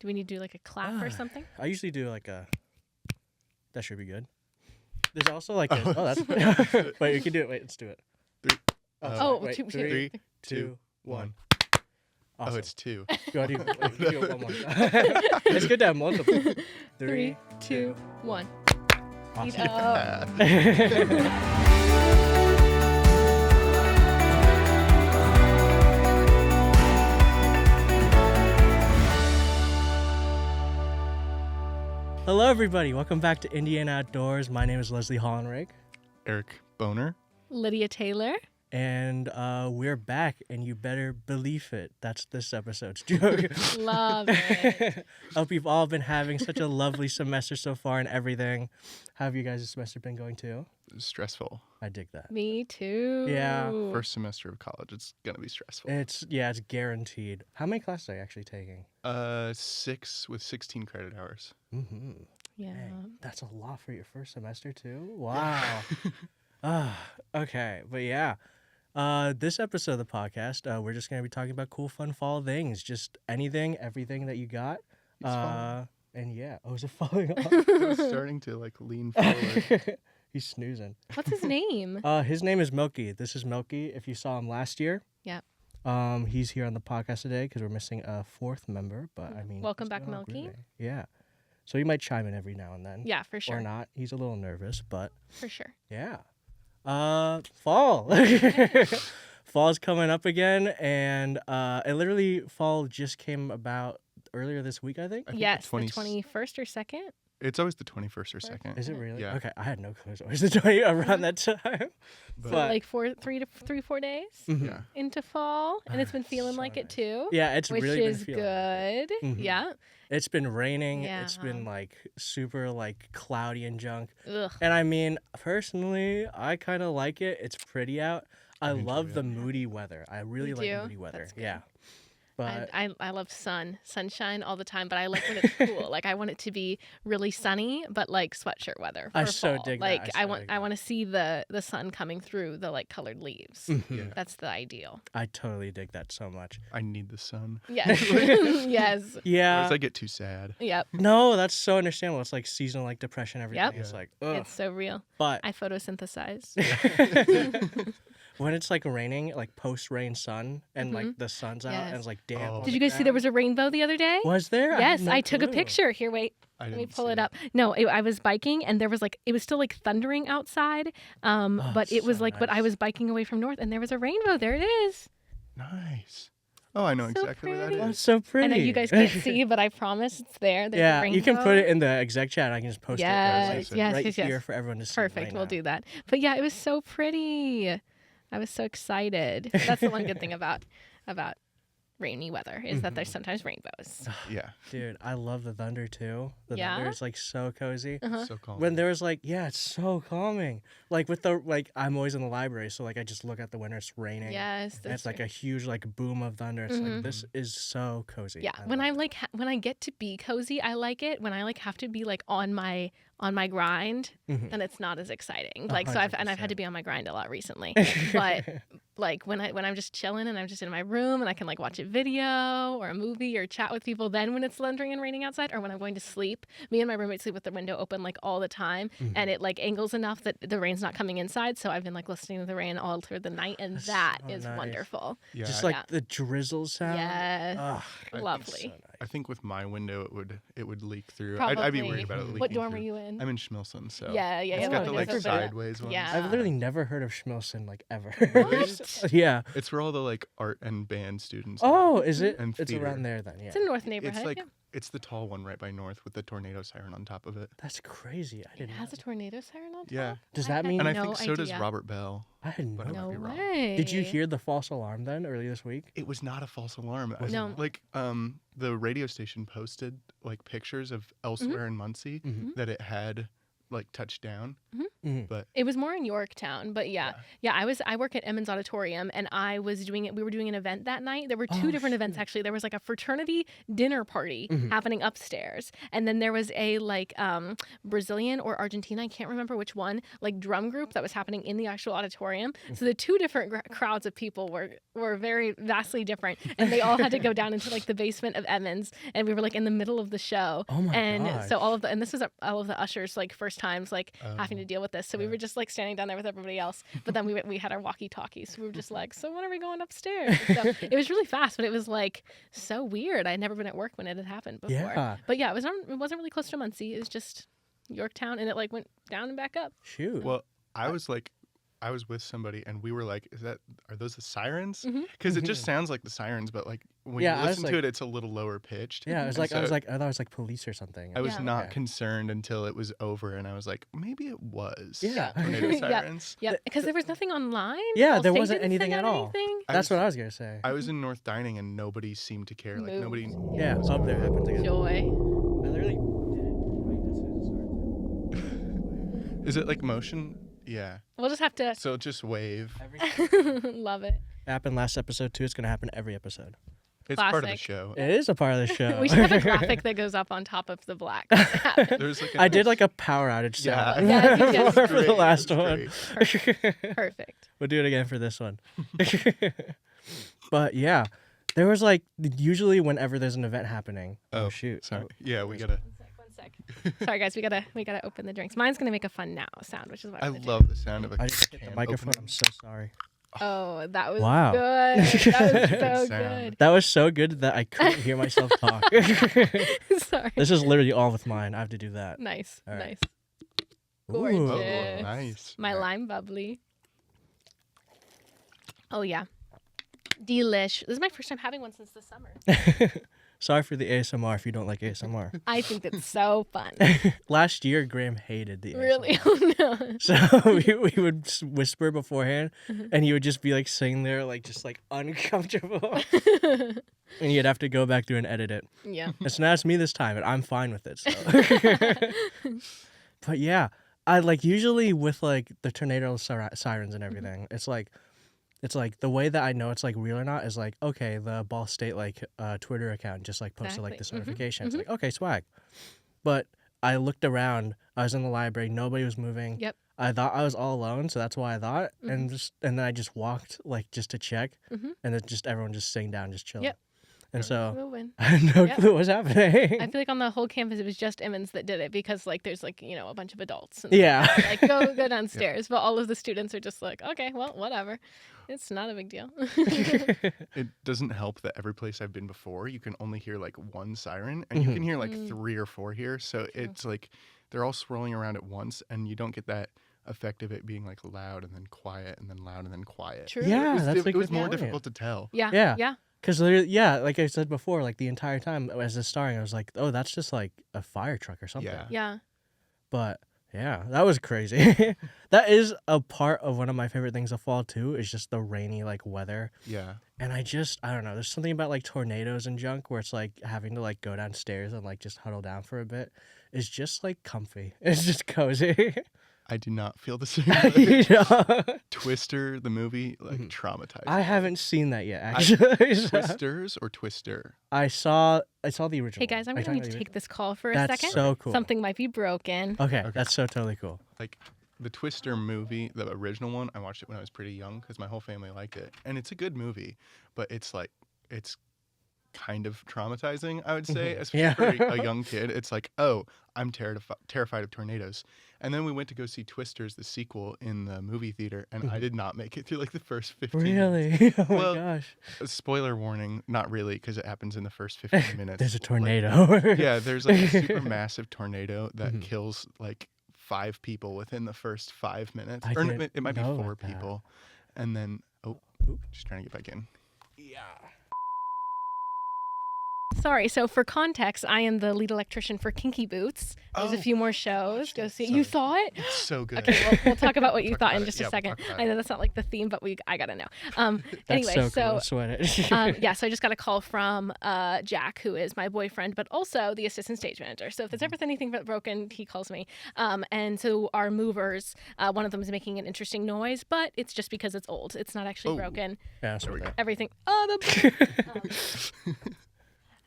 Do we need to do like a clap or something? I usually do like a. That should be good. There's also like a. Oh. That's. Wait, you can do it. Wait, let's do it. Wait, 3, 2, 1. Awesome. Oh, it's 2. You want to do it one more time? It's good to have multiple. 3, 2, 1. Awesome. Eat up. Hello, everybody. Welcome back to Indiana Outdoors. My name is Leslie Hollenrake. Eric Boner. Lydia Taylor. And we're back, and you better believe it. That's this episode's joke. Love it. Hope you've all been having such a lovely semester so far and everything. How have you guys' semester been going too? Stressful. I dig that. Me too. Yeah. First semester of college. It's going to be stressful. It's guaranteed. How many classes are you actually taking? 6 with 16 credit hours. Mm-hmm. Yeah. Dang, that's a lot for your first semester too? Wow. Okay. But yeah. This episode of the podcast, we're just going to be talking about cool, fun fall things. Just anything, everything that you got. And yeah. Oh, is it falling off? It's starting to like lean forward. He's snoozing. What's his name? His name is Milky. This is Milky. If you saw him last year. Yeah. He's here on the podcast today because we're missing a 4th member. But I mean, Welcome he's back, doing all Milky. great. Yeah. So he might chime in every now and then. Yeah, for sure. Or not. He's a little nervous, but For sure. yeah. Fall. Fall's coming up again, and it literally fall just came about earlier this week, I think. I think Yes, the 20 21st or 2nd. It's always the 21st or 2nd. Is it really? Yeah. Okay, I had no clue. It was always the 20 around that time. But So like 4 days Mhm. yeah. into fall, and it's been feeling So like it nice. too. Yeah, it's which really been is feeling like good. Mhm. Yeah. It's been raining. Yeah. It's been like super like cloudy and junk. Ugh. And I mean, personally, I kind of like it. It's pretty out. I enjoy love the it. moody weather. I really You like do? moody weather. That's good. Yeah. But I love sunshine all the time, but I like when it's cool. Like I want it to be really sunny, but like sweatshirt weather. I for so fall. dig that. Like I I so want dig I that. want to see the sun coming through the like colored leaves. Mhm. Yeah. That's the ideal. I totally dig that so much. I need the sun. Yes. yes. Yeah. Otherwise I get too sad. Yep. No, that's so understandable. It's like seasonal like depression, everything. Yep. It's Yeah. like, ugh. It's so real. But I photosynthesize. when it's like raining, like post-rain sun, and like the sun's out, and Yes. it's like damp. Oh. on Did the you guys see there ground. was a rainbow the other day? Was there? Yes, had no I took a clue. picture. Here, wait. I Let didn't me pull see it up. No, I was biking and there was like, it was still like thundering outside. But it was so like, but I nice. was biking away from north and there was a rainbow. There it is. Nice. Oh, I know So exactly where that pretty. Oh, is. it's so pretty. I know you guys can't see, but I promise it's there. There's a Yeah, you can rainbow. put it in the exec chat. I can just post Yes, it yes, right yes, here yes. for everyone to see. Perfect. right We'll now. do that. But yeah, it was so pretty. I was so excited. That's the one good thing about rainy weather is that there's sometimes rainbows. Yeah. Dude, I love the thunder too. The Yeah? thunder is like so cozy. Uh-huh. So calm. When there was like, yeah, it's so calming. Like with the I'm always in the library, so like I just look at the window, it's raining. Yes. And it's like a huge like boom of thunder. It's like this is so cozy. Yeah, when love I like when I get to be cozy, I like it. When I like have to be like on my grind, Mhm. then it's not as exciting. Like so I've had to 100%. be on my grind a lot recently. But like when I'm just chilling and I'm just in my room and I can like watch a video or a movie or chat with people, then when it's thundering and raining outside, or when I'm going to sleep, me and my roommate sleep with the window open like all the time, and it like angles enough that the rain's not coming inside. So I've been like listening to the rain all through the night, and That's that so is nice. wonderful. Yeah. Just I- like Yeah. the drizzle sound. Yes. Ugh, I- Lovely. so nice. I think with my window it would leak through. I'd be Probably. worried about it leaking What dorm through. are you in? I'm in Schmilson, so Yeah, yeah, it's yeah. got no, the it like is for that. sideways ones. Yeah. I've literally never heard of Schmilson like ever. What? Yeah. It's where all the like art and band students. Oh, is it? And It's theater. around there then. Yeah. It's a north neighborhood. It's like yeah. it's the tall one right by North with the tornado siren on top of it. That's crazy. I It didn't. has a tornado siren on top? Yeah. Does I that had mean- And I no think so does idea. Robert Bell. I had But I no. might No be wrong. way. Did you hear the false alarm then earlier this week? It was not a false alarm. Was it No. not? Like the radio station posted like pictures of elsewhere in Muncie Mhm. that it had like touched down. Mhm. But It was more in Yorktown, but yeah. I work at Emmons Auditorium, and I was doing it. We were doing an event that night. There were two Oh, different events shoot. actually. There was like a fraternity dinner party Mhm. happening upstairs, and then there was a like Brazilian or Argentina, I can't remember which one, like drum group that was happening in the actual auditorium. So the two different crowds of people were very vastly different, and they all had to go down into like the basement of Emmons, and we were like in the middle of the show. Oh my And so gosh. this was all of the ushers like first times like having to deal with this. So we were just like standing down there with everybody else. But then we had our walkie-talkies. We were just like, so when are we going upstairs? So it was really fast, but it was like so weird. I'd never been at work when it had happened before. Yeah. But yeah, it wasn't really close to Muncie. It was just Yorktown, and it like went down and back up. Shoot. well, I was with somebody and we were like, are those the sirens? Mhm. Because it just sounds like the sirens, but like when Yeah, you I was listen to like- it, it's a little lower pitched. yeah, I was And like, I so thought it was like police or something. I was Yeah. not Okay. concerned until it was over, and I was like, maybe it was. Yeah. Tornado Yeah. sirens. Yeah, because there was nothing online. Yeah, All there state wasn't didn't anything send at out all. anything. That's what I was gonna say. I was in North Dining and nobody seemed to care. Like Moved. nobody. Yeah, up there happened again. Joy. I literally did it right as soon as it started. Is it like motion? Yeah. We'll just have to So just wave. love it. Happened last episode too. It's gonna happen every episode. It's part of the Classic. show. It is a part of the show. We should have a graphic that goes up on top of the black. when it happens. There's like I did like a power outage Yeah. sound Yeah, you did. for Great, the it last was one. great. Perfect. We'll do it again for this one. But yeah, there was like usually whenever there's an event happening. Oh, shoot. Sorry. Oh, Yeah, we gotta. One sec. Sorry guys, we gotta open the drinks. Mine's gonna make a fun now sound, which is why I I'm gonna do love the sound of a I just hit the can microphone. opening. I'm so sorry. it. Oh, that was Wow. good. That was so Sound. good. That was so good that I couldn't hear myself talk. Sorry. This is literally all with mine. I have to do that. Nice. All right. Nice. Ooh. Oh, Gorgeous. nice. My lime bubbly. Oh yeah. Delish. This is my first time having one since the summer. Sorry for the ASMR if you don't like ASMR. I think that's so fun. Last year, Graham hated the ASMR. Really? Oh no. So we would whisper beforehand, Mm-hmm. and he would just be like sitting there, like just like uncomfortable, and you'd have to go back through and edit it. Yeah. It's not me this time, and I'm fine with it. So. But yeah, I like usually with like the tornado sirens and everything. It's like the way that I know it's like real or not is like, okay, the Ball State like Twitter account just like posted like this Exactly. Mhm, notification. It's like, okay, swag. But I looked around. I was in the library. Nobody was moving. Yep. I thought I was all alone, so that's why I thought. And then I just walked like just to check, Mhm. and then just everyone just sitting down, just chilling. Yep. And so Moving. I had no Yep. clue what was happening. I feel like on the whole campus it was just Emmons that did it because like there's like, you know, a bunch of adults and Yeah. like go downstairs. But all of the students are just like, okay, well, whatever. It's not a big deal. It doesn't help that every place I've been before, you can only hear like one siren, and you Mhm. can hear like Mm. 3 or 4 here. So it's like they're all swirling around at once, and you don't get that effect of it being like loud and then quiet and then loud and then quiet. True. Yeah. It was, that's like it was with more Mario. difficult to tell. Yeah. Yeah. Yeah. Because yeah, like I said before, like the entire time as it's starting, I was like, oh, that's just like a fire truck or something. Yeah. Yeah. But yeah, that was crazy. That is a part of one of my favorite things of fall too, is just the rainy like weather. Yeah. And I don't know, there's something about like tornadoes and junk where it's like having to like go downstairs and like just huddle down for a bit is just like comfy. It's just cozy. I do not feel the same way. You know? Twister, the movie, like Mhm. traumatized. I me. haven't seen that yet, actually. So- Twisters or Twister? I saw the original. Hey guys, I'm one. Are gonna you need to talking take about this call for the a original? second. That's so cool. Something might be broken. Okay, that's so totally cool. Like the Twister movie, the original one, I watched it when I was pretty young because my whole family liked it. And it's a good movie, but it's kind of traumatizing, I would say, Mhm. especially Yeah. for a young kid. It's like, oh, I'm terrified of tornadoes. And then we went to go see Twisters, the sequel, in the movie theater, and I Mhm. did not make it through like the first 15 minutes. Really? Oh my Well, gosh. Spoiler warning, not really, because it happens in the first 15 minutes. There's a Like, tornado. yeah, there's like a super massive tornado that Mhm. kills like 5 people within the first 5 minutes. I Or didn't it might be know 4 about that. people. And then, Oop. just trying to get back in. Yeah. Sorry. So for context, I am the lead electrician for Kinky Boots. There's a Oh, few more shows. Go see. Sorry. You saw it? It's so good. Okay, we'll talk about what you Talk thought about in it. just Yeah, a we'll second. talk about I it. know that's not like the theme, but I gotta know. That's Anyway, so cool. Sweat it. so I just got a call from Jack, who is my boyfriend, but also the assistant stage manager. So if there's ever anything broken, he calls me. And so our movers, one of them is making an interesting noise, but it's just because it's old. It's not actually Oh. broken. Yeah, that's what Everything. Oh, the.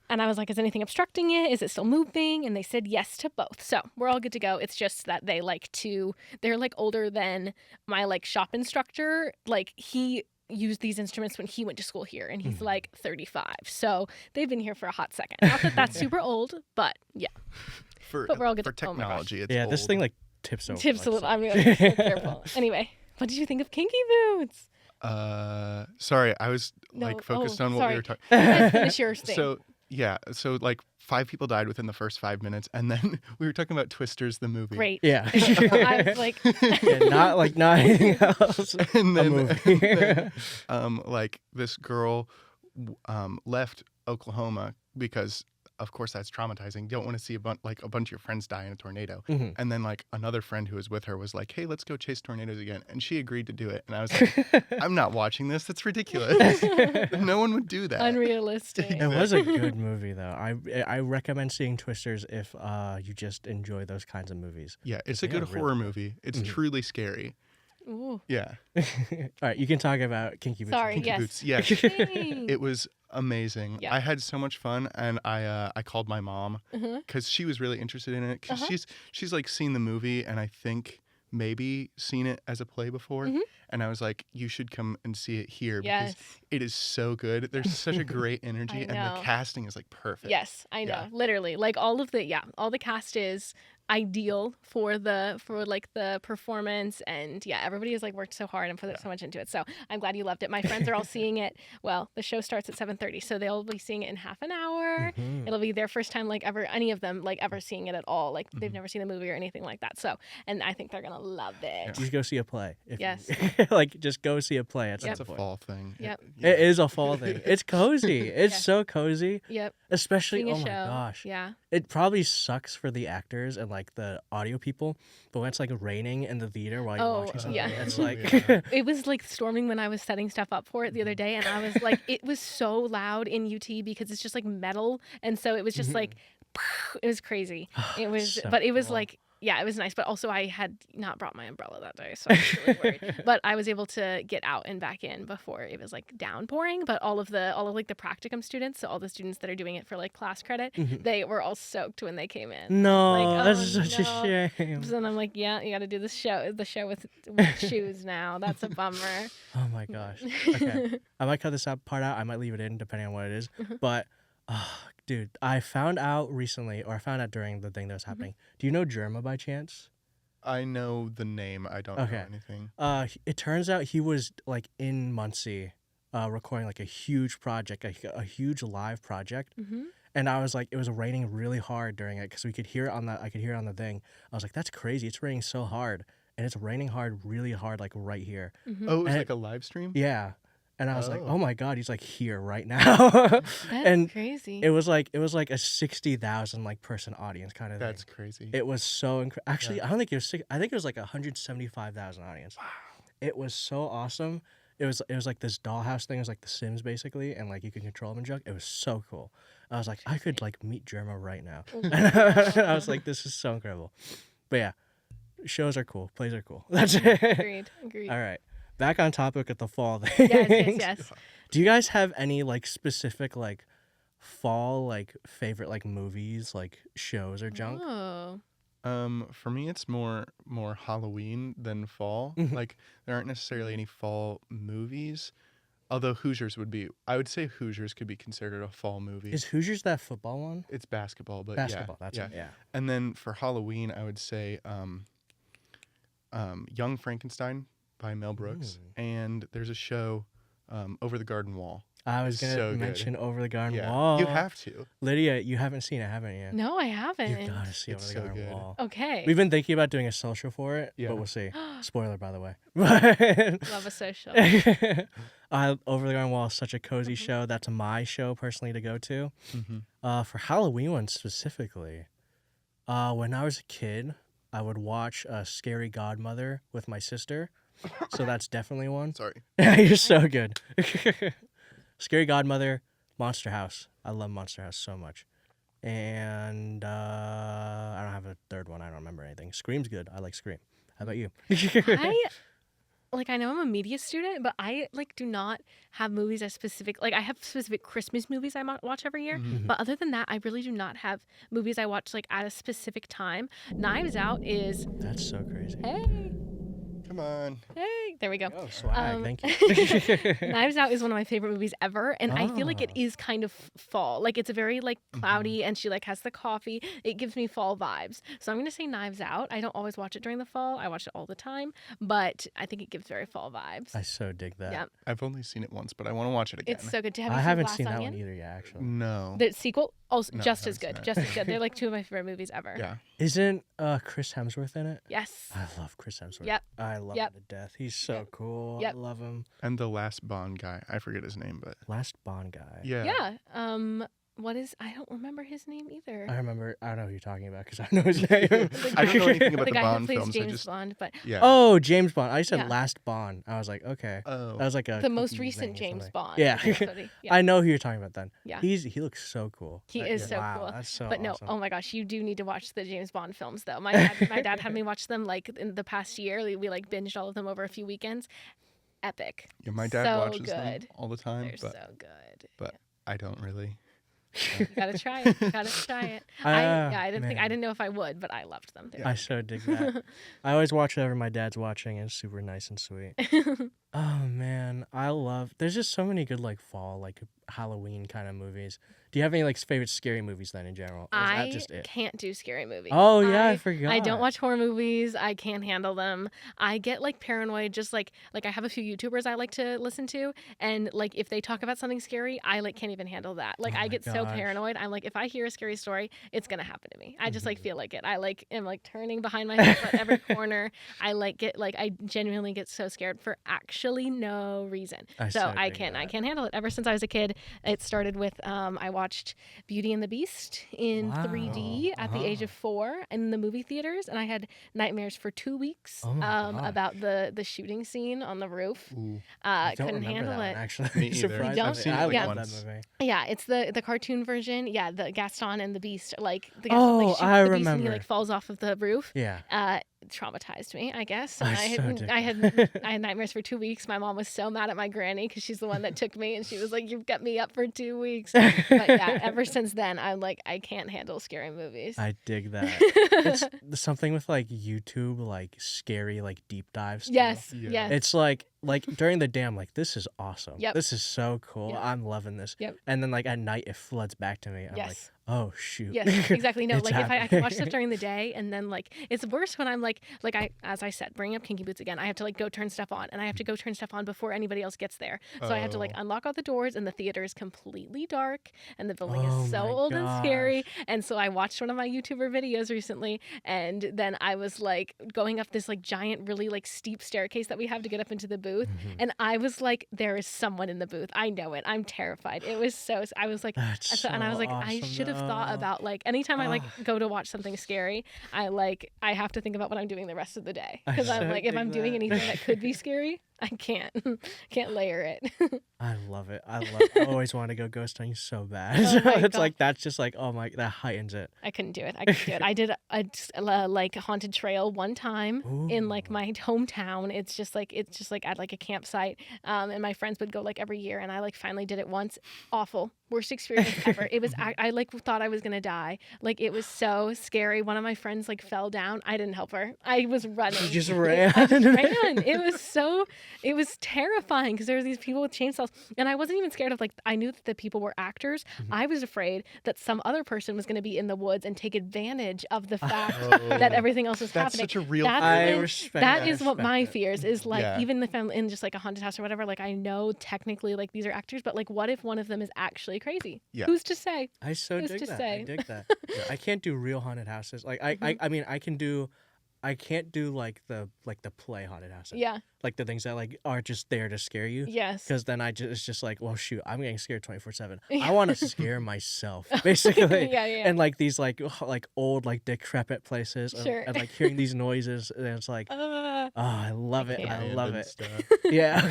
And I was like, is anything obstructing it? Is it still moving? And they said yes to both. So we're all good to go. It's just that they're like older than my like shop instructor. Like he used these instruments when he went to school here and he's like 35. So they've been here for a hot second. Not that that's super old, but yeah. But we're all good for to- oh my gosh. technology. It's Yeah, this old. thing like tips over. Tips like, a little. so- I mean, like, so careful. Anyway, what did you think of Kinky Boots? Sorry, I was No, like focused oh, on what sorry. we were talking. You guys finish your thing. So yeah, so like 5 people died within the first 5 minutes, and then we were talking about Twisters the movie. Great. Yeah. I was like, Yeah, not anything else. And A then, movie. like this girl left Oklahoma because of course that's traumatizing. You don't want to see a bunch of your friends die in a tornado. Mhm. And then like another friend who was with her was like, hey, let's go chase tornadoes again. And she agreed to do it. And I was like, I'm not watching this. That's ridiculous. No one would do that. unrealistic. It was a good movie though. I recommend seeing Twisters if you just enjoy those kinds of movies. Yeah, it's a Yeah, good really horror good. movie. It's Mhm. truly scary. Ooh. Yeah. All right, you can talk about Kinky Boots. Sorry. Kinky Yes. Boots. Yeah. Dang. It was amazing. Yeah. I had so much fun, and I called my mom Uh-huh. because she was really interested in it. Because Uh-huh. she's like seen the movie, and I think maybe seen it as a play before. Mhm. And I was like, you should come and see it here Yes. because it is so good. There's such a great energy, and know. the casting is like perfect. Yes, I know. Yeah. Literally, like all the cast is ideal for the performance, and yeah, everybody has like worked so hard and put so much into it. So I'm glad you loved it. My friends are all seeing it. Well, the show starts at 7:30, so they'll be seeing it in half an hour. Mhm. It'll be their first time like ever, any of them like ever seeing it at all. Like they've never seen a movie or anything like that. So, and I think they're gonna love it. Just go see a play. If Yes. like just go see a play at some That's a point. fall thing. Yep. It is a fall thing. It's cozy. It's Yeah. so cozy. Yep. Especially, Seeing a oh my show. gosh. Yeah. It probably sucks for the actors and like the audio people, but when it's like raining in the theater while you're Oh, watching something, yeah. it's like Yeah. It was like storming when I was setting stuff up for it the other day, and I was like, it was so loud in UT because it's just like metal, and so it was just like, it was crazy. It was, So but it was cool. like, yeah, it was nice. But also, I had not brought my umbrella that day, so I was really worried. But I was able to get out and back in before it was like downpouring. But all of like the practicum students, so all the students that are doing it for like class credit, they were all soaked when they came in. no, Like, that's oh, such no. a shame. So then I'm like, yeah, you got to do the show with shoes now. That's a bummer. Oh my gosh. Okay. I might cut this part out. I might leave it in depending on what it is. But, dude, I found out recently, or I found out during the thing that was happening. Do you know Germa by chance? I know the name. I don't Okay. know anything. It turns out he was like in Muncie, recording like a huge project, a huge live project. Mm-hmm. And I was like, it was raining really hard during it because we could hear it I could hear it on the thing. I was like, that's crazy. It's raining so hard, and it's raining hard, really hard, like right here. Mm-hmm. Oh, it was And like a live stream? Yeah. And I was like, Oh. oh my God, he's like here right now. That's and crazy. it was like a 60,000 like person audience kind of That's thing. crazy. It was so actually, I don't think it was I think it was like 175,000 audience. Wow. It was so awesome. It was like this dollhouse thing. It was like The Sims basically, and like you can control them and junk. It was so cool. I was like, I could like meet Germa right now. And I was like, this is so incredible. But yeah, shows are cool. Plays are cool. That's it. Agreed. All right. Back on topic of the fall thing. Yes. Do you guys have any like specific like fall like favorite like movies, like shows or junk? Oh. For me, it's more Halloween than fall. Mhm. Like there aren't necessarily any fall movies, although Hoosiers would be. I would say Hoosiers could be considered a fall movie. Is Hoosiers that football one? It's basketball, but Basketball. That's yeah. it. Yeah. And then for Halloween, I would say Young Frankenstein by Mel Brooks, and there's a show Over the Garden Wall. I was It's gonna so good. mention Over the Garden Yeah, Wall. you have to. Lydia, you haven't seen it, haven't you? No, I You haven't. gotta see It's Over the so Garden good. Wall. Okay. We've been thinking about doing a social for it, Yeah. but we'll see. Spoiler, by the way. Love a social. Over the Garden Wall is such a cozy Mhm. show. That's my show personally to go to. Mm-hmm. For Halloween one specifically, when I was a kid, I would watch Scary Godmother with my sister. So that's definitely one. Sorry. You're so good. Scary Godmother, Monster House. I love Monster House so much. And I don't have a third one. I don't remember anything. Scream's good. I like Scream. How about you? I know I'm a media student, but I do not have movies as specific. Like I have specific Christmas movies I watch every year, Mhm. but other than that, I really do not have movies I watch at a specific time. Knives Out is That's so crazy. hey, Come on. there we go. Oh, swag. Thank you. Knives Out is one of my favorite movies ever, and I feel like it Oh. is kind of fall. Like it's a very cloudy, and she has the coffee. It gives me fall vibes. So I'm gonna say Knives Out. I don't always watch it during the fall. I watch it all the time, but I think it gives very fall vibes. I so dig that. Yeah, I've only seen it once, but I want to watch it again. it's so good. Have you I seen haven't Glass seen that Onion? one either yet, actually. No. The sequel, also No, just I as haven't seen good, it. just as good. They're two of my favorite movies ever. Yeah. Isn't Chris Hemsworth in it? Yes. I love Chris Hemsworth. Yep. I love Yep. him to death. He's so cool. Yep. I love him. And the last Bond guy. I forget his name, but Last Bond guy. yeah. Yeah. What is? I don't remember his name either. I remember. I don't know who you're talking about because I know his name. I don't know anything about the the guy Bond who plays films. I James just Bond, but yeah. Oh, James Bond. I said Yeah. Last Bond. I was like, okay. Oh. That was like a the most cookie recent thing or James something. Bond. Yeah. That's what yeah. I know who you're talking about then. Yeah. He looks so cool. He That- is so wow, cool. That's so But no, awesome. oh my gosh, you do need to watch the James Bond films though. My dad had me watch them in the past year. We binged all of them over a few weekends. Epic. Yeah, my dad so watches them good. all the time, They're but so good. but I don't really. You gotta try it. You gotta try it. I didn't know if I would, but I loved them. They I so dig that. I always watch whatever my dad's watching, and it's super nice and sweet. Oh man, there's just so many good fall Halloween kind of movies. Do you have any favorite scary movies then in general? Or is that I just it? can't do scary movies. Oh yeah, I forgot. I don't watch horror movies. I can't handle them. I get paranoid. Just like I have a few YouTubers I like to listen to, and if they talk about something scary, I can't even handle that. Oh I my get so gosh. paranoid. I'm if I hear a scary story, it's gonna happen to me. I just Mhm. feel like it. I am turning behind my head at every corner. I I genuinely get so scared for actually no reason. I So so I dig can't that. handle it. Ever since I was a kid, it started with I watched Beauty and the Beast in 3D Wow. at the age of 4 in the movie theaters, and I had nightmares for 2 weeks Oh my gosh. about the shooting scene on the roof. Ooh. I don't Couldn't handle handle that it. one, actually. Me either. Surprised. You don't? I've seen it I like love once. that movie. Yeah, it's the cartoon version. Yeah, the Gaston and the Beast. The Gaston Oh, shoots I the beast and he remember. falls off of the roof. Yeah. Traumatized me, I guess. And I so dig I had that. I had nightmares for 2 weeks. My mom was so mad at my granny because she's the one that took me, and she was like, "You've got me up for 2 weeks." But yeah, ever since then, I'm I can't handle scary movies. I dig that. It's something with YouTube scary deep dives. too. Yes, Yeah. yes. It's during the day I'm this is awesome. Yep. This is so cool. Yep. I'm loving this. Yep. And then at night it floods back to me. I'm Yes. oh shoot. Yes, exactly. No, It's if I can watch stuff happening. during the day, and then it's worse when I'm as I said, bringing up Kinky Boots again. I have to go turn stuff on, and I have to go turn stuff on before anybody else gets there. So I have to Oh. unlock all the doors, and the theater is completely dark, and the building Oh is so my old and scary. gosh. And so I watched one of my YouTuber videos recently, and then I was going up this giant, really steep staircase that we have to get up into the booth, Mhm. and I was there is someone in the booth. I know it. I'm terrified. It was so. I was That's and I was so I awesome, should have thought though. about anytime I Ugh. go to watch something scary, I have to think about what I'm doing the rest of the day I because I'm so if dig I'm doing that. anything that could be scary, I can't layer it. I love it. I always want to go ghost hunting so bad. Oh my It's God. that's just oh my, that heightens it. I couldn't do it. I did a haunted trail one time in Ooh. my hometown. It's just at a campsite, and my friends would go every year, and I finally did it once. Awful, worst experience ever. It was I thought I was gonna die. It was so scary. One of my friends fell down. I didn't help her. I was running. You just ran. I just ran. It was so It was terrifying because there were these people with chainsaws, and I wasn't even scared of like I knew that the people were actors. I was afraid that some other person was going to be in the woods and take advantage of the fact that everything else was That's happening. such a real That's fear. I even- respect that it. is what my fears is like. Yeah. Even if I'm in just like a haunted house or whatever, like I know technically like these are actors, but like what if one of them is actually crazy? Yeah. Who's to say? I so Who's dig to that. say? I dig that. I can't do real haunted houses. Like I mean I can't do like the play haunted houses. Yeah. Like the things that like are just there to scare you. Yes. Because then it's just like, well, shoot, I'm getting scared 24/7. Yeah. I want to scare myself, basically. Yeah. And like these like old like decrepit places, Sure. and like hearing these noises, and it's like, oh, I love it. I love Abandoned it. stuff. Yeah.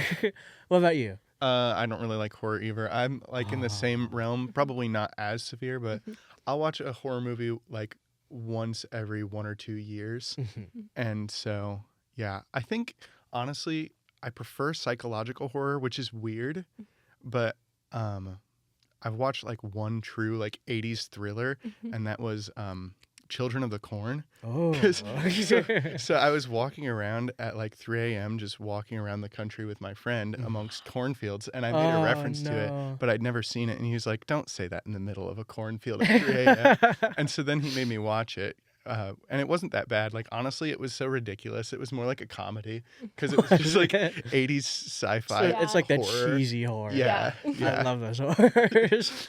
What about you? I don't really like horror either. I'm like in the same realm, probably not as severe, but I'll watch a horror movie like once every 1 or 2 years. And so, yeah, I think honestly, I prefer psychological horror, which is weird, but I've watched like one true like 80s thriller, and that was Children of the Corn. Oh. So I was walking around at like 3 a.m. just walking around the country with my friend amongst cornfields, and I made a reference to it, but I'd never seen it, and he was like, "Don't say that in the middle of a cornfield at 3 a.m." And so then he made me watch it. And it wasn't that bad. Like, honestly, it was so ridiculous. It was more like a comedy because it was just like 80s sci-fi. So it's like that horror. cheesy horror. Yeah. I love those horrors.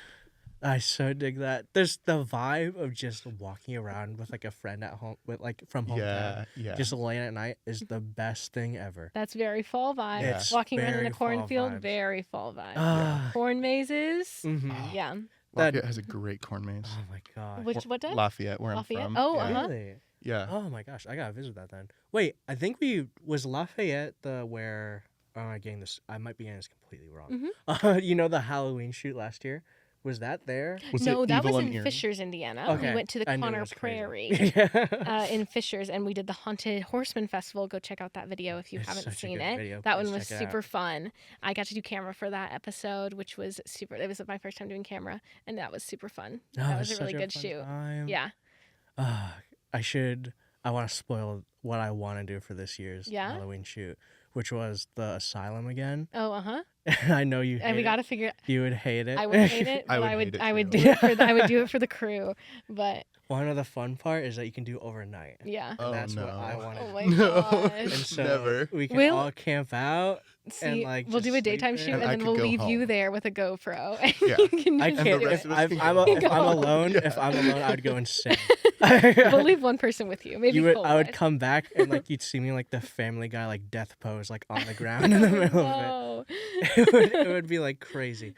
I so dig that. There's the vibe of just walking around with like a friend at home, with like from hometown, Yeah. just laying at night is the best thing ever. That's very fall vibe. Yeah. It's Walking around in very a fall cornfield, vibes. very fall vibe. Ah, Corn mazes. mhm. Yeah. Lafayette has a great corn maze. Oh my god. What does? Lafayette, where Lafayette? I'm from. Oh, yeah. uh-huh. Really? Yeah. Oh my gosh, I gotta visit that then. Wait, I think was Lafayette the where? Oh, I'm getting this. I might be getting this completely wrong. You know the Halloween shoot last year? Was that there? Was No, it that was Evil in and Eerie? Fishers, Indiana. Okay. We went to the I knew it Connor was crazy. Prairie Yeah. in Fishers, and we did the Haunted Horseman Festival. Go check out that video if you It's haven't such a seen good it. video. That Please one was check it out. super fun. I got to do camera for that episode, which was super. It was my first time doing camera, and that was super fun. Oh, that it was a really such good fun shoot. time. Yeah. I want to spoil what I want to do for this year's Yeah? Halloween shoot, which was the asylum again. Oh, uh-huh. I know you hate And we it. got to figure. You would hate it. I would hate it, I but would I would. hate it I would too. do it for. I would do it for the crew. But One of the fun part is that you can do overnight. yeah. Oh, That's no. what I want to Oh do. my No. gosh. And so Never. we can We'll- all camp out. See, like, we'll do just a daytime sleep shoot, in. and I then could we'll go leave you home. there with a GoPro. And Yeah. you can I do can't. the it. rest of us If can I'm, go if I'm home. alone, Yeah. if I'm alone, I'd go insane. We'll leave one person with you. Maybe You would, Cole I would would. come back and like you'd see me like the Family Guy like death pose like on the ground in the middle of No. it. It would be like crazy.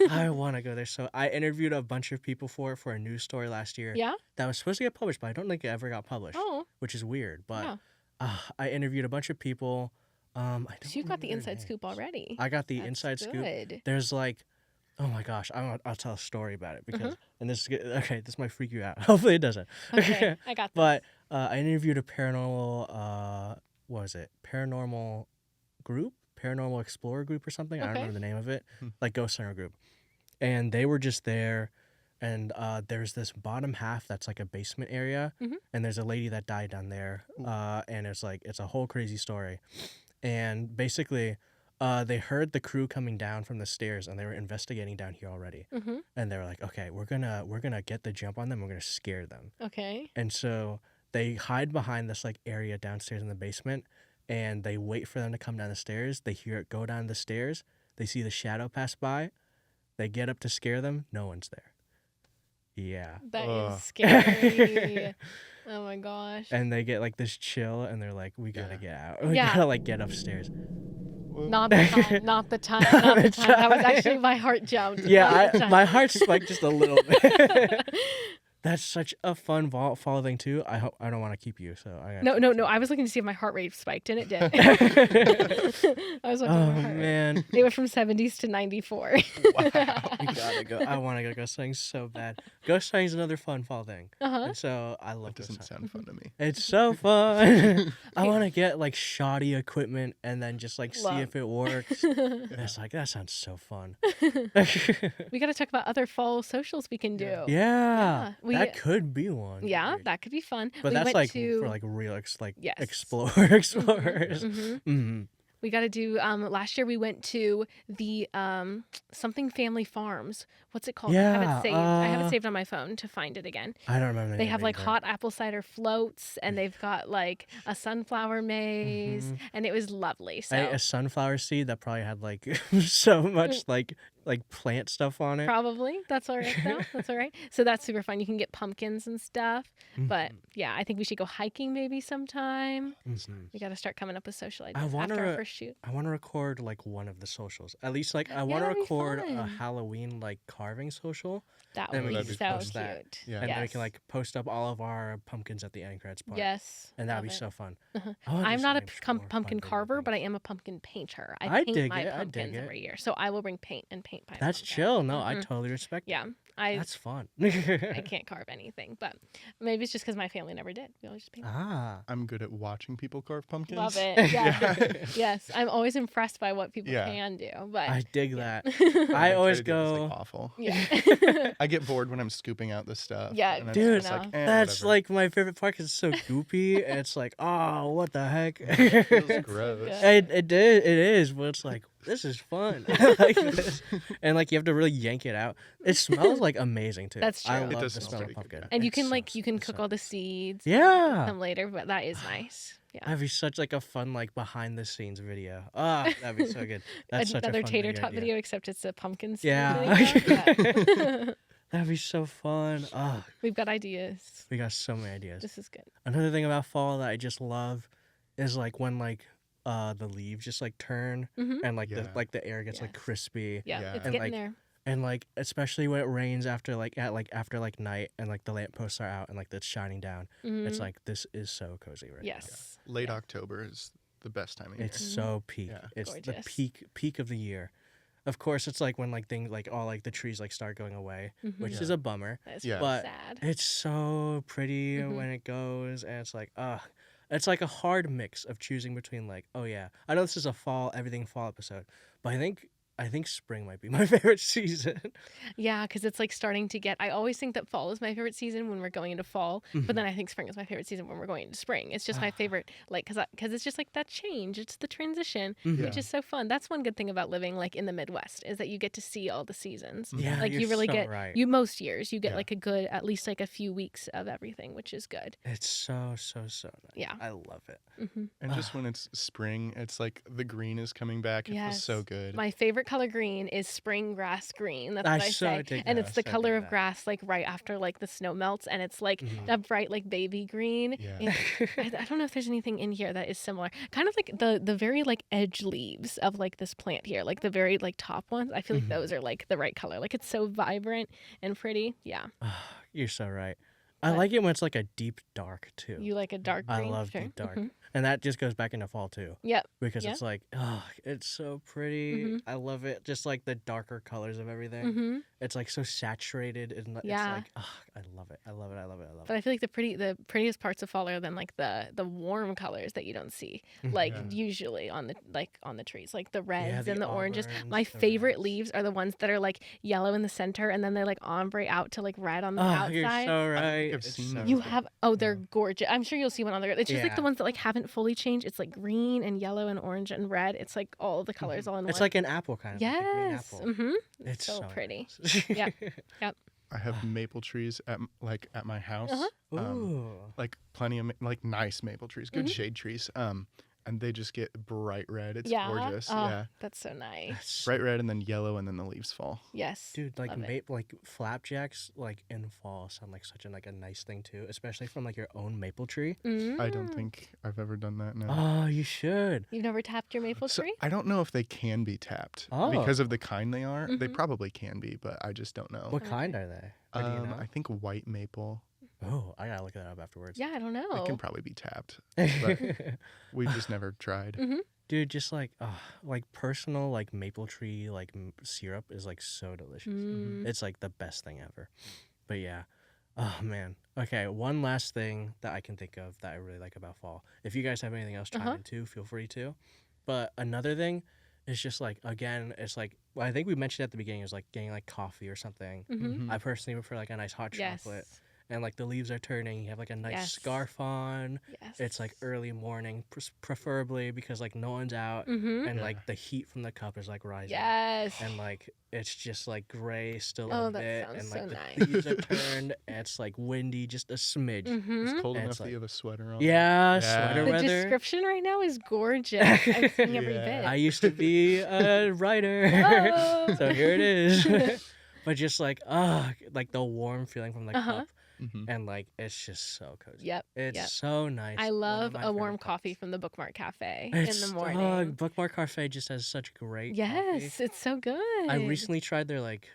I want to go there. So I interviewed a bunch of people for a news story last year. Yeah. That was supposed to get published, but I don't think it ever got published, Oh, which is weird. But yeah. I interviewed a bunch of people. I don't So you got the remember their inside scoop names. already. I got the That's inside scoop. good. There's like, oh my gosh, I'll tell a story about it because, Mhm. and okay, this might freak you out. Hopefully it doesn't. Okay, I got this. But I interviewed a paranormal, what was it? Paranormal explorer group or something. I don't Okay. remember the name of it. Hmm. Like Ghost Hunter group. And they were just there. And there's this bottom half that's like a basement area. Mhm. And there's a lady that died down there. And it's a whole crazy story. And basically, they heard the crew coming down from the stairs, and they were investigating down here already. Mhm. And they were like, "Okay, we're gonna get the jump on them. We're gonna scare them." Okay. And so they hide behind this like area downstairs in the basement, and they wait for them to come down the stairs. They hear it go down the stairs. They see the shadow pass by. They get up to scare them. No one's there. Yeah. That Ugh. is scary. Oh my gosh. And they get like this chill, and they're like, "We gotta Yeah. get out. We Yeah. gotta like get upstairs." Not the time. Not the time. Not the time. That was actually my heart jumped. Yeah, Not the time. my heart spiked just a little bit. That's such a fun fall thing too. I hope I don't want to keep you, so I. No. I was looking to see if my heart rate spiked, and it did. I was looking Oh at my heart rate. man, It went from 70s to 94. we gotta go. I want to go ghost hunting so bad. Ghost hunting is another fun fall thing, Uh-huh. and so I love That ghost doesn't hunting. sound fun to me. It's so fun. I want to get like shoddy equipment and then just like see Love. if it works. And it's like that sounds so fun. We got to talk about other fall socials we can do. Yeah. Yeah, we- that could be one. Yeah, Weird. that could be fun. But we that's went like to, for like real Yes. explorers. Mhm. Mhm. We We got to do. Last year we went to the something Family Farms. What's it called? I have Yeah, it saved. I have it saved on my phone to find it again. I don't remember the They name have like either. hot apple cider floats, and they've got like a sunflower maze, Mhm. and it was lovely. So A sunflower seed that probably had like so much like plant stuff on it. probably that's all right though. That's all right. So that's super fun. You can get pumpkins and stuff. But Mhm. yeah, I think we should go hiking maybe sometime. Mhm. We got to start coming up with social I ideas wanna after our re- first shoot. I want to record like one of the socials. At least like I Yeah, want to that'd be record a fun. Halloween like carving social, That and would we be can that'd just be so post fun. that, cute. Yeah. and then we Yes. can like post up all of our pumpkins at the end credits part. Yes. And that'd love be it. so fun. Uh-huh. I wanna do I'm so not a many more fun pumpkin video carver, but I things. am a pumpkin painter. I paint dig my it, I dig pumpkins it. every year. So I will bring paint and paint my That's pumpkin. chill. No, I Mhm. totally respect. Yeah. That. That's fun. I can't carve anything, but maybe it's just because my family never did. We always just painted. Ah. I'm good at watching people carve pumpkins. Love it. Yeah. Yeah. Yes. I'm always impressed by what people Yeah. can do. But I dig yeah. that. I always try to do it, it's, go. like, awful. Yeah. I get bored when I'm scooping out the stuff. Yeah, and it's Dude, just like, That's whatever. like my favorite part because it's so goopy and it's like, oh, what the heck? It feels so gross. good. It is, but it's like this is fun. I like this, and like you have to really yank it out. It smells like amazing too. That's I true. It love does the smell smell of pretty good, pumpkin. yeah. And you It's can so- you can it's cook so- all the seeds. Yeah, Them later, but that is nice. Yeah. that'd be such like a fun like behind the scenes video. Ah, that'd be so good. That's such a Another fun tater video tot idea. video, except it's a pumpkin seed Yeah. video. Yeah. That'd be so fun. Ah, We've got ideas. we got so many ideas. This is good. Another thing about fall that I just love is like when like the leaves just like turn Mhm. and like Yeah. the air gets like Yes. crispy Yeah, Yeah. it's And, getting like, there. and like especially when it rains after like after like night and like the lampposts are out and like it's shining down. It's Mhm. like this is so cozy right Yes. Late Yeah. October is the best time of now. year. It's so peak. Yeah. It's the Gorgeous. peak of the year. Of course, it's like when like things like all like the trees like start going away, which Mhm. is a bummer. That's Yeah. really But sad. It's so pretty Mhm. when it goes, and it's like, it's like a hard mix of choosing between like, oh yeah, I know this is a everything fall episode, but I think spring might be my favorite season. Yeah, because it's like starting to get. I always think that fall is my favorite season when we're going into fall, but then I think spring is my favorite season when we're going into spring. It's just my favorite, like, because it's just like that change. It's the transition, Mhm. which is so fun. That's one good thing about living like in the Midwest is that you get to see all the seasons. Yeah, Like you're you really so get right. you most years you get Yeah. like a good at least like a few weeks of everything, which is good. It's so nice. Yeah. I love it. Hmm. And just when it's spring, it's like the green is coming back. It Yes. feels so good. My favorite color green is spring grass green. That's I what I so say. dig And that. it's the So dig color of that. grass like right after like the snow melts and it's like Mhm. a bright like baby green. Yeah. And I don't know if there's anything in here that is similar. Kind of like the very like edge leaves of like this plant here, like the very like top ones. I feel like Mhm. those are like the right color. Like it's so vibrant and pretty. Yeah. You're so right. I But- like it when it's like a deep dark too. You like a dark I green? love Sure. deep dark, Mhm. and that just goes back into fall too. Yep. Because Yeah. it's like, oh, it's so pretty. Mhm. I love it. Just like the darker colors of everything. Hmm. It's like so saturated and Yeah. it's like, oh, I love it. I love it. I love it. I love But I feel like the prettiest parts of fall are then like the warm colors that you don't see it. like Yeah. usually on the trees, like the reds the and the oranges. orange, My the favorite reds. leaves are the ones that are like yellow in the center and then they like ombre out to like red on the Oh, outside. you're so think right. I've It's seen so those. You good. have they're gorgeous. I'm sure you'll see one on the. It's just like Yeah. the ones that like haven't fully changed. It's like green and yellow and orange and red. It's like all the colors all in It's one. like an apple kind of. Like a green yes. apple. Mm-hmm. It's so pretty. nice. Yep. I have maple trees at at my house. Uh-huh. Ooh. Like plenty of like nice maple trees, good Mhm. shade trees. And they just get bright red. It's Yeah. gorgeous. Oh, Yeah. that's so nice. That's Bright red and then yellow and then the leaves fall. Yes. Dude, like Love it. like flapjacks, like in fall sound like such a nice thing too, especially from like your own maple tree. I don't Mm. think I've ever done that. No. Oh, you should. You've never tapped your maple So, tree? I don't know if they can be tapped Oh. because of the kind they are. They Mhm. probably can be, but I just don't know. What Okay. kind are they? Or do you know? I think white maple. Oh, I gotta look that up afterwards. Yeah, I don't know. It can probably be tapped. We just never tried. Mm-hmm. Dude, just like personal like maple tree like syrup is like so delicious. Mm. It's like the best thing ever. But yeah. Oh man. Okay, one last thing that I can think of that I really like about fall. If you guys have anything else to chime Uh-huh. into, feel free to. But another thing is just like again, it's like well, I think we mentioned at the beginning is like getting like coffee or something. Mm-hmm. Mhm. I personally prefer like a nice hot Yes. chocolate. and like the leaves are turning. You have like a nice Yes. scarf on. Yes. It's like early morning, preferably because like no one's out, Mm-hmm. and Yeah. like the heat from the cup is like rising. Yes. And like it's just like gray still Oh, a that bit, sounds and so like the nice. leaves are turned, and it's like windy, just a smidge. Mm-hmm. It's cold And enough it's that like- you have a sweater on. Yeah, Yeah. sweater The weather. description right now is gorgeous. I'm seeing every Yeah. bit. I used to be a writer, Oh. so here it is. But just like like the warm feeling from the Uh-huh. cup, Mhm. and like it's just so cozy. Yep. It's yep. so nice. I One of love my a warm favorite coffee cups. from the Bookmark Cafe It's, in the morning. Bookmark Cafe just has such great coffee. Yes, it's so good. I recently tried their like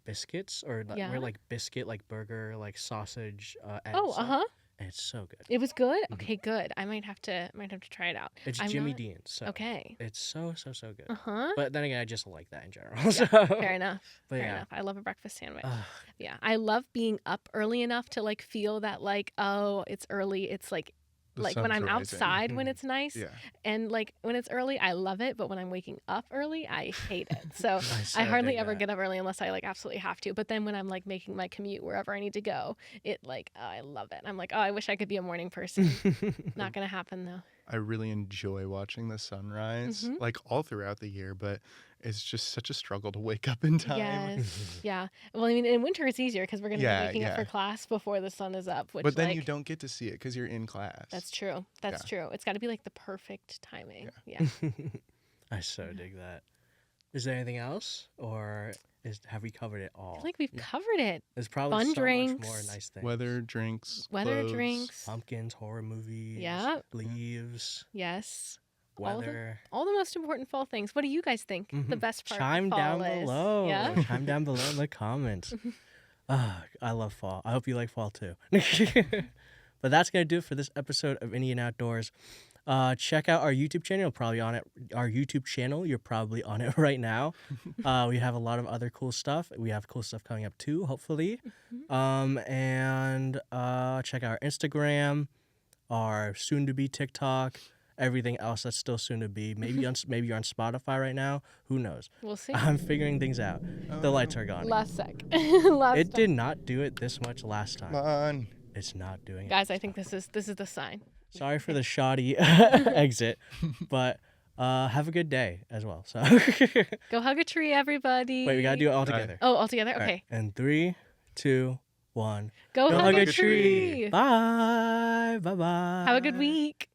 biscuits or Yeah. we're like biscuit like burger like sausage egg Oh, stuff, uh-huh. and it's so good. It was good. Mhm. Okay, good. I might have to try it out. It's I'm Jimmy not- Dean's, so Okay. it's so good. Uh-huh. But then again, I just like that in general. Yeah, so Fair enough. but Fair yeah. enough. I love a breakfast sandwich. Ugh, Yeah. I love being up early enough to like feel that like, oh, it's early. It's like The when sun's I'm rising. outside when Mhm. it's nice. Yeah. And like when it's early, I love it, but when I'm waking up early, I hate it. So so I hardly dig ever that. get up early unless I like absolutely have to. But then when I'm like making my commute wherever I need to go, it like I love it. I'm like, oh, I wish I could be a morning person. Not gonna happen though. I really enjoy watching the sunrise, Mhm. like all throughout the year, but it's just such a struggle to wake up in time. Yes. Yeah. Well, I mean, in winter it's easier because we're gonna Yeah, be waking up for yeah. class before the sun is up. Which, But then like, you don't get to see it because you're in class. That's true. That's true. It's got to be like the perfect timing. Yeah. I so dig that. Is there anything else, or have we covered it I all? feel like we've Yeah. covered it. There's probably fun so much drinks, more nice things. Weather, drinks, Weather, clothes. drinks. Pumpkins, horror movies, Yeah. leaves, Yes. All the- weather. All the most important fall things. What do you guys think the Mhm. best part Chime of fall down is? below. Yeah. Chime down below in the comments. I love fall. I hope you like fall too. But that's gonna do it for this episode of Indian Outdoors. Check out our YouTube channel. You're probably on it. Our YouTube channel. You're probably on it right now. We have a lot of other cool stuff. We have cool stuff coming up too, hopefully. And check out our Instagram, our soon-to-be TikTok, everything else that's still soon to be. Maybe maybe you're on Spotify right now. Who knows? We'll see. I'm figuring things out. The lights are gone. Last sec. Last It time. did not do it this much last Come time. on. It's not doing it. Guys, I think this is the sign. Sorry for the shoddy exit, but have a good day as well. So Go hug a tree, everybody. wait, we gotta do it all All right. together. Oh, all together? All right. Okay. And 3, 2, 1. Go, Go hug, hug a a tree. tree. Bye. Bye. Bye. Have a good week.